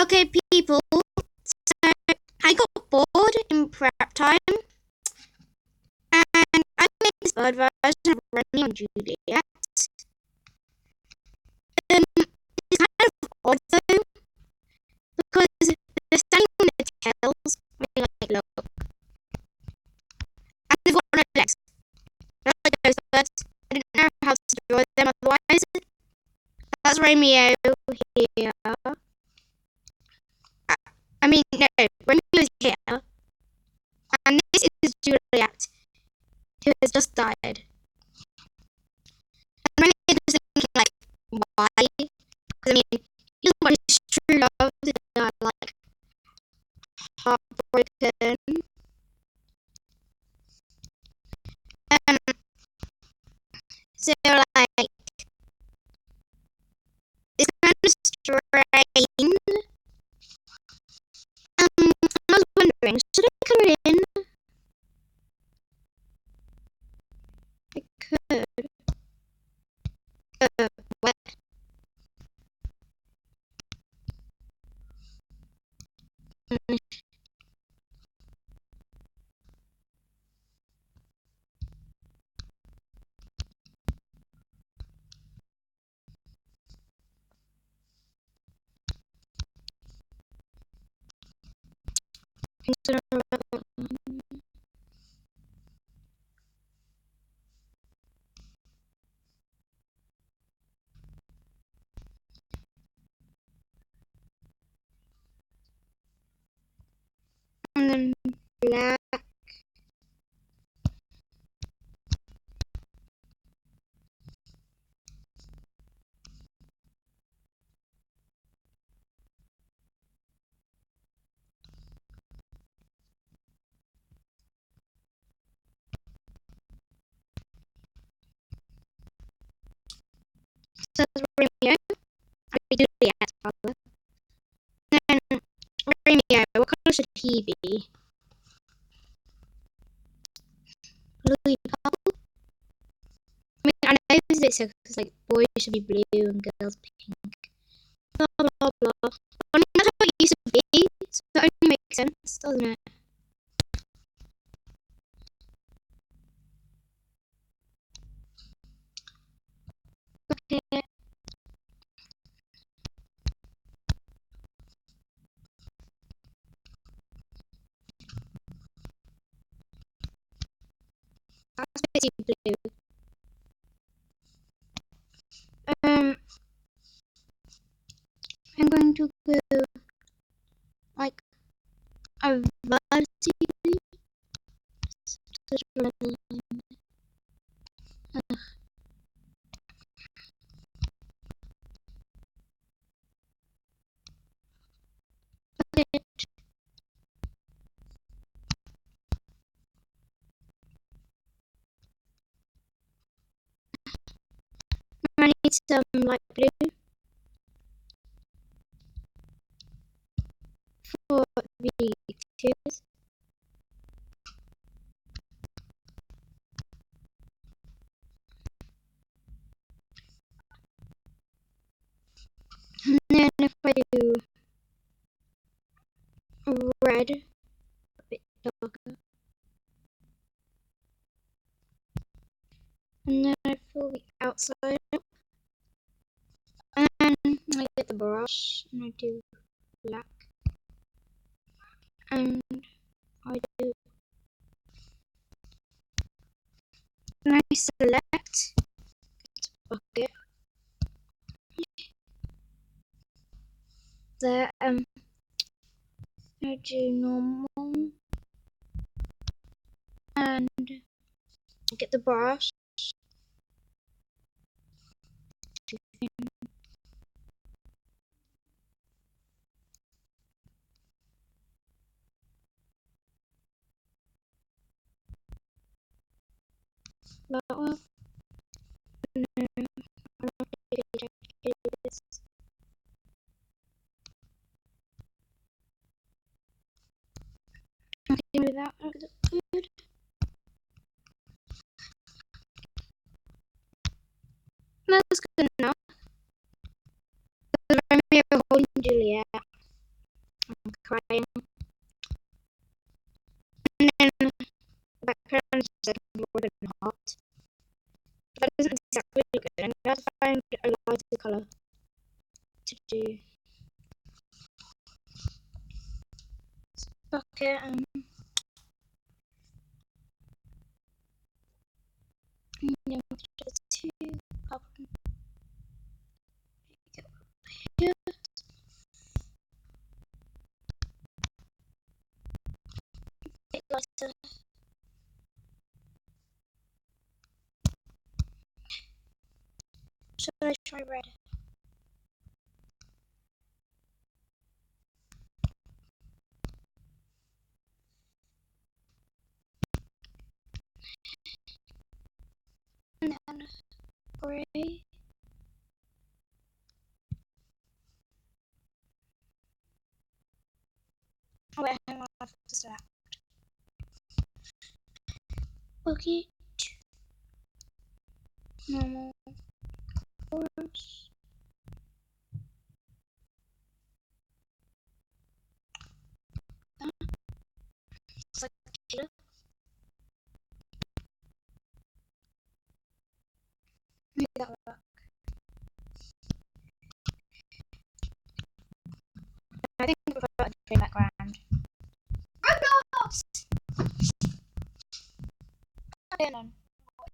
Okay, people. So I got bored in prep time, and I made this bird version of Romeo and Juliet. It's kind of odd though, because they're standing on their tails. I mean, like, look, and they've got no legs. They're like those birds. I didn't know how to draw them otherwise. That's Romeo here. I mean, no, Romeo's here, and this is Juliet, who has just died. And Romeo was thinking, like, why? Because I mean, he doesn't want his true love to die, like, heartbroken. Um, so like, it's kind of strange. I was wondering, should I colour it in? I could. What? And then black. So Romeo. I do the colour. Then Romeo, what colour should he be? Blue purple? I mean, I know this because like boys should be blue and girls pink. Blah blah blah. I mean, that's how it used to be, so it only makes sense, doesn't it? Okay. That's pretty blue. I'm going to go like a varsity blue. Okay. I need some light blue for the tears. And then if I do red, a bit darker. And then I fill the outside up. And then I get the brush and I do black. And I do. And I select bucket. There, I do normal. And get the brush. That one. And then I want to do this. Okay, maybe that looks good. That's good enough. Romeo holding Juliet. I'm crying. And then the background is like more than hot. But that doesn't exactly look good. I'm going to find a lighter colour to do. Okay, yeah, two carbon. Here. Bit lighter. Should I try red? And then grey. Oh wait, hang on, I have to select. Okay. Normal. Course. Looks like a killer. Maybe that will work.